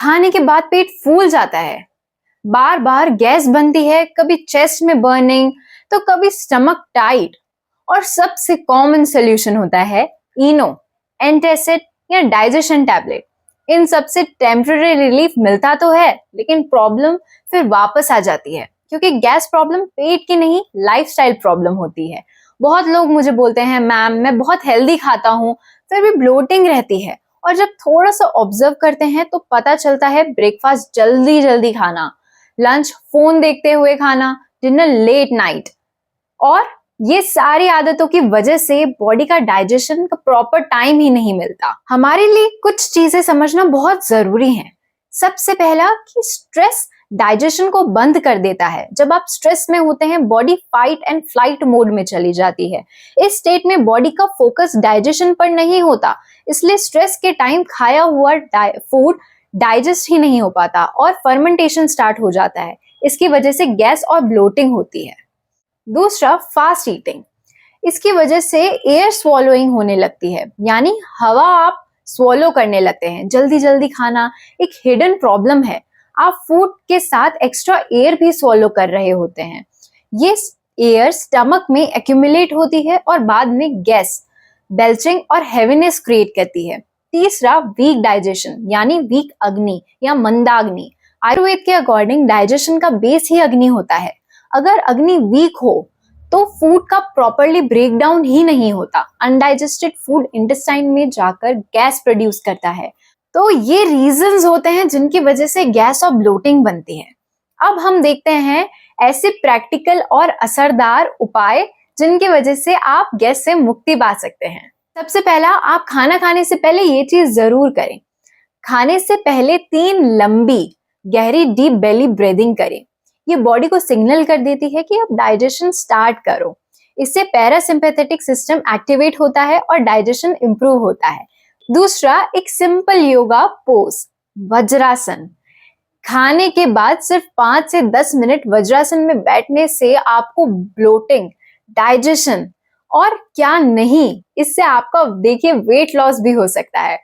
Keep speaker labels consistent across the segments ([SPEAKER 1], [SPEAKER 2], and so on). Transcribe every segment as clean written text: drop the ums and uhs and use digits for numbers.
[SPEAKER 1] खाने के बाद पेट फूल जाता है, बार बार गैस बनती है, कभी चेस्ट में बर्निंग तो कभी स्टमक टाइट, और सबसे कॉमन सोल्यूशन होता है इनो, एंटासिड या डाइजेशन टैबलेट। इन सब से टेम्पररी रिलीफ मिलता तो है, लेकिन प्रॉब्लम फिर वापस आ जाती है, क्योंकि गैस प्रॉब्लम पेट की नहीं, लाइफस्टाइल प्रॉब्लम होती है। बहुत लोग मुझे बोलते हैं, मैम मैं बहुत हेल्दी खाता हूँ फिर भी ब्लोटिंग रहती है। और जब थोड़ा सा ऑब्जर्व करते हैं तो पता चलता है ब्रेकफास्ट जल्दी जल्दी खाना, लंच फोन देखते हुए खाना, डिनर लेट नाइट, और ये सारी आदतों की वजह से बॉडी का डाइजेशन का प्रॉपर टाइम ही नहीं मिलता। हमारे लिए कुछ चीजें समझना बहुत जरूरी है। सबसे पहला कि स्ट्रेस डाइजेशन को बंद कर देता है। जब आप स्ट्रेस में होते हैं, body fight and flight mode में चली जाती है। इस स्टेट में बॉडी का फोकस डाइजेशन पर नहीं होता, इसलिए स्ट्रेस के टाइम खाया हुआ फूड डाइजेस्ट ही नहीं हो पाता और फर्मेंटेशन स्टार्ट हो जाता है। इसकी वजह से गैस और ब्लोटिंग होती है। दूसरा, फास्ट ईटिंग। इसकी वजह से एयर स्वॉलोइंग होने लगती है, यानी हवा आप स्वॉलो करने लगते हैं। जल्दी जल्दी खाना एक हिडन प्रॉब्लम है। आप फूड के साथ एक्स्ट्रा एयर भी स्वॉलो कर रहे होते हैं। ये एयर स्टमक में एक्यूमुलेट होती है और बाद में गैस, बेल्चिंग और हेवीनेस क्रिएट करती है। तीसरा, वीक डाइजेशन, यानी वीक अग्नि या मंदाग्नि। आयुर्वेद के अकॉर्डिंग डाइजेशन का बेस ही अग्नि होता है। अगर अग्नि वीक हो तो फूड का प्रॉपरली ब्रेक डाउन ही नहीं होता। अनडाइजेस्टेड फूड इंटेस्टाइन में जाकर गैस प्रोड्यूस करता है। तो ये रीजंस होते हैं जिनकी वजह से गैस और ब्लोटिंग बनती है। अब हम देखते हैं ऐसे प्रैक्टिकल और असरदार उपाय जिनकी वजह से आप गैस से मुक्ति पा सकते हैं। सबसे पहला, आप खाना खाने से पहले ये चीज जरूर करें। खाने से पहले 3 लंबी गहरी डीप बेली ब्रीदिंग करें। ये बॉडी को सिग्नल कर देती है कि अब डाइजेशन स्टार्ट करो। इससे पैरासिम्पैथेटिक सिस्टम एक्टिवेट होता है और डाइजेशन इंप्रूव होता है। दूसरा, एक सिंपल योगा पोज, वज्रासन। खाने के बाद सिर्फ 5 से 10 मिनट वज्रासन में बैठने से आपको ब्लोटिंग, डाइजेशन और क्या नहीं, इससे आपका देखिए वेट लॉस भी हो सकता है।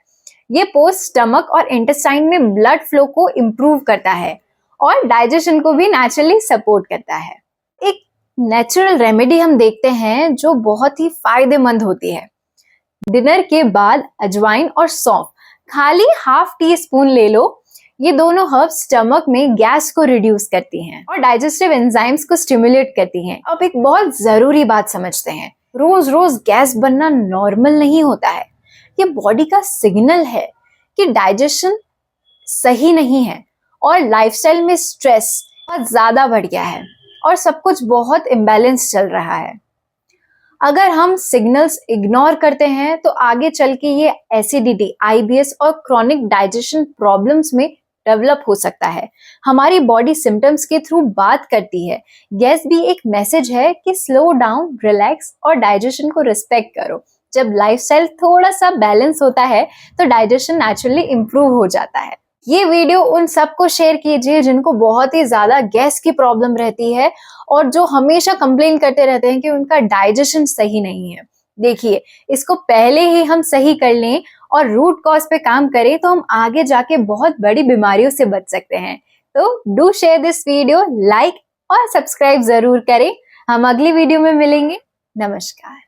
[SPEAKER 1] ये पोज स्टमक और इंटेस्टाइन में ब्लड फ्लो को इंप्रूव करता है और डाइजेशन को भी नेचुरली सपोर्ट करता है। एक नेचुरल रेमेडी हम देखते हैं जो बहुत ही फायदेमंद होती है। डिनर के बाद अजवाइन और सौंफ खाली ½ टीस्पून ले लो। ये दोनों हर्ब्स स्टमक में गैस को रिड्यूस करती हैं और डाइजेस्टिव एंजाइम्स को स्टिमुलेट करती हैं। अब एक बहुत जरूरी बात समझते हैं, रोज रोज गैस बनना नॉर्मल नहीं होता है। ये बॉडी का सिग्नल है कि डाइजेशन सही नहीं है और लाइफस्टाइल में स्ट्रेस बहुत ज्यादा बढ़ गया है और सब कुछ बहुत इम्बैलेंस चल रहा है। अगर हम सिग्नल्स इग्नोर करते हैं तो आगे चल के ये एसिडिटी, आईबीएस और क्रॉनिक डाइजेशन प्रॉब्लम्स में डेवलप हो सकता है। हमारी बॉडी सिम्टम्स के थ्रू बात करती है। गैस भी एक मैसेज है कि स्लो डाउन, रिलैक्स और डाइजेशन को रिस्पेक्ट करो। जब लाइफस्टाइल थोड़ा सा बैलेंस होता है तो डाइजेशन नेचुरली इंप्रूव हो जाता है। ये वीडियो उन सबको शेयर कीजिए जिनको बहुत ही ज्यादा गैस की प्रॉब्लम रहती है और जो हमेशा कंप्लेन करते रहते हैं कि उनका डाइजेशन सही नहीं है। देखिए, इसको पहले ही हम सही कर लें और रूट कॉज पे काम करें तो हम आगे जाके बहुत बड़ी बीमारियों से बच सकते हैं। तो do share this video, like और सब्सक्राइब जरूर करें। हम अगली वीडियो में मिलेंगे। नमस्कार।